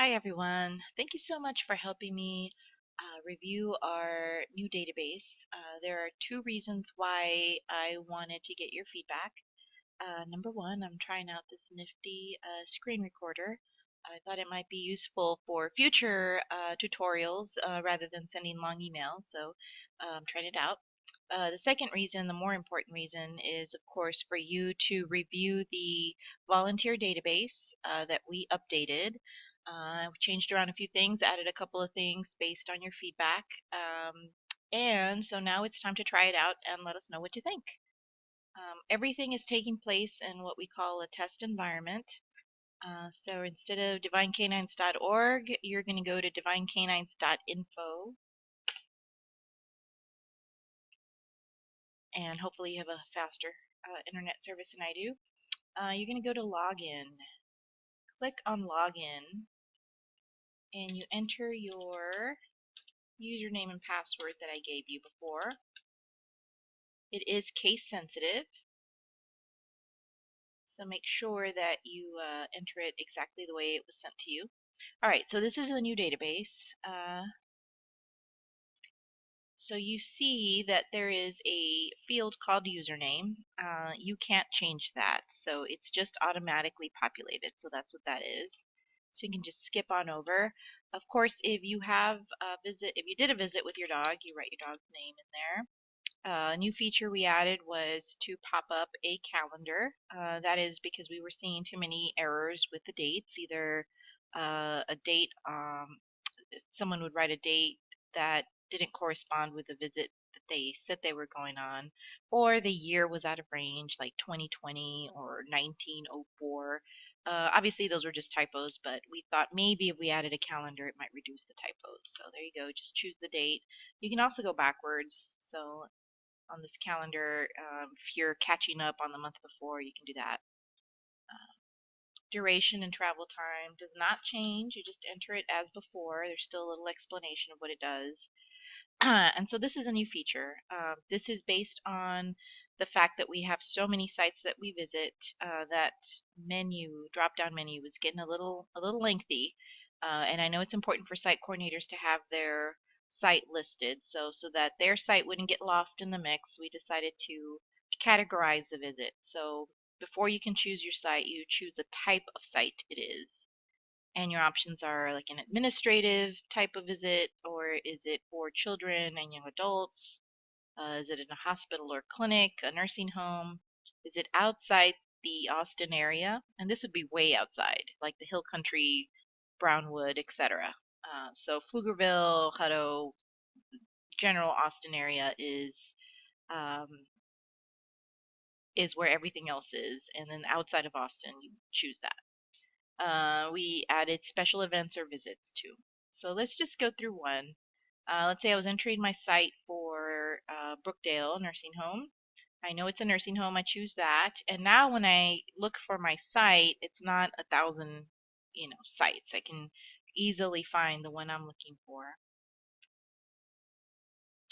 Hi everyone. Thank you so much for helping me review our new database. There are two reasons why I wanted to get your feedback. Number one, I'm trying out this nifty screen recorder. I thought it might be useful for future tutorials rather than sending long emails, so I'm trying it out. The second reason, the more important reason, is of course for you to review the volunteer database that we updated. We changed around a few things, added a couple of things based on your feedback. And so now it's time to try it out and let us know what you think. Everything is taking place in what we call a test environment. So instead of divinecanines.org, you're going to go to divinecanines.info, and hopefully you have a faster internet service than I do. You're going to go to login. Click on login, and you enter your username and password that I gave you before. It is case sensitive, so make sure that you enter it exactly the way it was sent to you. Alright, so this is a new database. So you see that there is a field called username. You can't change that, so it's just automatically populated, so that's what that is. So you can just skip on over. Of course, if you have a visit, if you did a visit with your dog, you write your dog's name in there. A new feature we added was to pop up a calendar. That is because we were seeing too many errors with the dates. Either a date, someone would write a date that didn't correspond with the visit that they said they were going on, or the year was out of range, like 2020 or 1904. Obviously, those were just typos, but we thought maybe if we added a calendar, it might reduce the typos. So there you go. Just choose the date. You can also go backwards. So on this calendar, if you're catching up on the month before, you can do that. Duration and travel time does not change. You just enter it as before. There's still a little explanation of what it does. And so this is a new feature. This is based on the fact that we have so many sites that we visit that drop-down menu is getting a little lengthy. And I know it's important for site coordinators to have their site listed, so that their site wouldn't get lost in the mix, we decided to categorize the visit. So before you can choose your site, you choose the type of site it is. And your options are like an administrative type of visit, or is it for children and young adults? Is it in a hospital or clinic, a nursing home? Is it outside the Austin area? And this would be way outside, like the Hill Country, Brownwood, etc. So Pflugerville, Hutto, general Austin area um, is where everything else is, and then outside of Austin, you choose that. We added special events or visits too. So let's just go through one. Let's say I was entering my site for Brookdale Nursing Home. I know it's a nursing home, I choose that. And now when I look for my site, it's not 1,000, sites. I can easily find the one I'm looking for.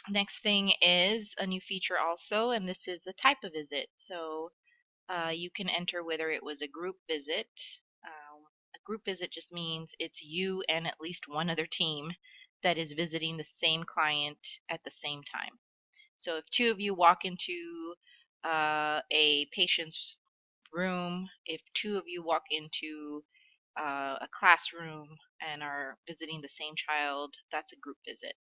Next thing is a new feature also, and this is the type of visit. So you can enter whether it was a group visit. A group visit just means it's you and at least one other team that is visiting the same client at the same time. So if two of you walk into a patient's room, if two of you walk into a classroom and are visiting the same child, that's a group visit.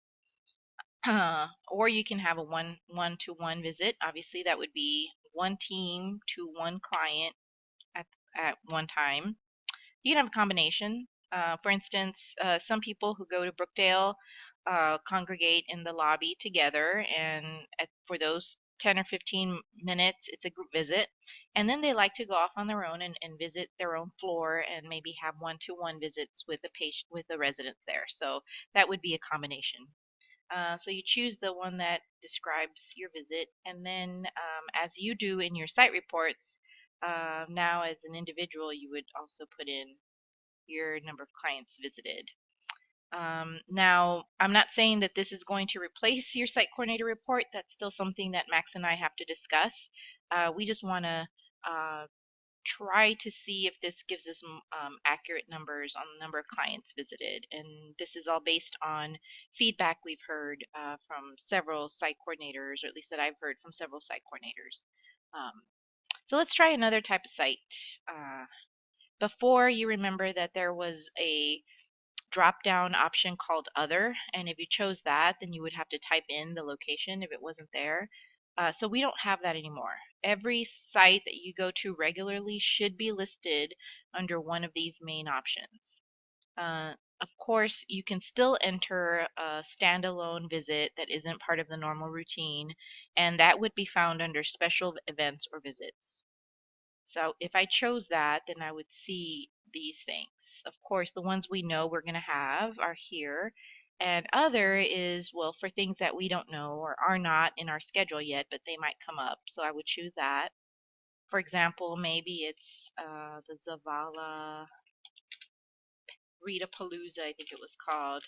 Or you can have a one-to-one visit. Obviously, that would be one team to one client at one time. You can have a combination. For instance, some people who go to Brookdale congregate in the lobby together, and for those 10 or 15 minutes, it's a group visit. And then they like to go off on their own and visit their own floor and maybe have one-to-one visits with the patient, with the residents there. So that would be a combination. So you choose the one that describes your visit, and then as you do in your site reports, now as an individual, you would also put in your number of clients visited. Now, I'm not saying that this is going to replace your site coordinator report. That's still something that Max and I have to discuss. We just want to try to see if this gives us accurate numbers on the number of clients visited. And this is all based on feedback we've heard from several site coordinators, or at least that I've heard from several site coordinators. So let's try another type of site. Before, you remember that there was a drop down option called Other, and if you chose that, then you would have to type in the location if it wasn't there. So we don't have that anymore. Every site that you go to regularly should be listed under one of these main options. Of course, you can still enter a standalone visit that isn't part of the normal routine, and that would be found under special events or visits. So if I chose that, then I would see these things. Of course, the ones we know we're going to have are here. And other is, well, for things that we don't know or are not in our schedule yet, but they might come up. So I would choose that. For example, maybe it's the Zavala Rita Palooza, I think it was called.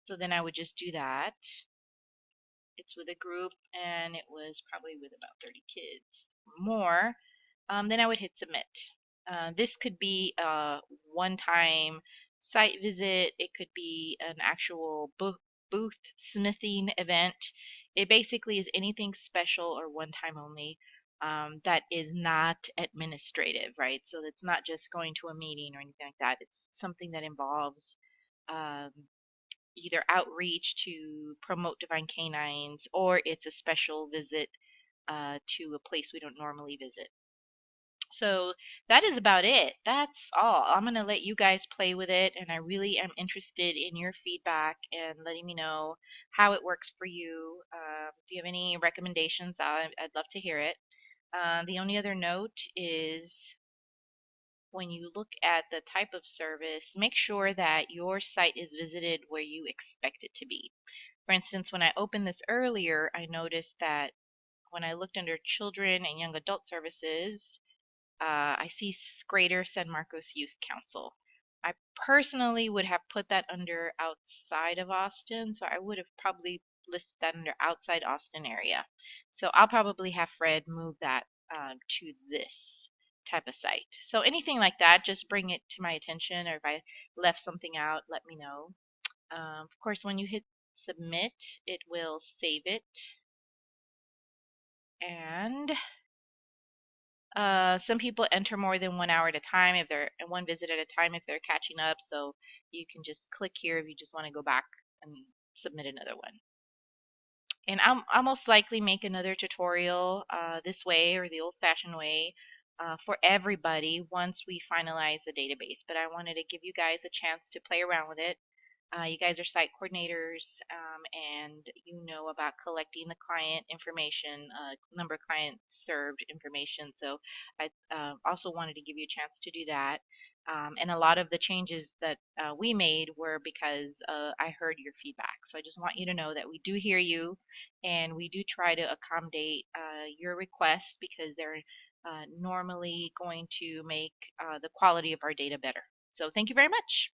So then I would just do that. It's with a group, and it was probably with about 30 kids or more. Then I would hit submit. This could be a one-time site visit. It could be an actual booth smithing event. It basically is anything special or one-time only that is not administrative, right? So it's not just going to a meeting or anything like that. It's something that involves um, either outreach to promote Divine Canines, or it's a special visit to a place we don't normally visit. So that is about it. That's all. I'm going to let you guys play with it, and I really am interested in your feedback and letting me know how it works for you. If you have any recommendations, I'd love to hear it. The only other note is when you look at the type of service, make sure that your site is visited where you expect it to be. For instance, when I opened this earlier, I noticed that when I looked under children and young adult services, I see Greater San Marcos Youth Council. I personally would have put that under outside of Austin, so I would have probably listed that under outside Austin area. So I'll probably have Fred move that to this type of site. So anything like that, just bring it to my attention, or if I left something out, let me know. Of course, when you hit submit, it will save it. And some people enter more than 1 hour at a time if they're one visit at a time if they're catching up. So you can just click here if you just want to go back and submit another one. And I'll most likely make another tutorial this way or the old-fashioned way for everybody once we finalize the database. But I wanted to give you guys a chance to play around with it. You guys are site coordinators, and you know about collecting the client information, number of clients served information. So I also wanted to give you a chance to do that. And a lot of the changes that we made were because I heard your feedback. So I just want you to know that we do hear you, and we do try to accommodate your requests because they're normally going to make the quality of our data better. So thank you very much.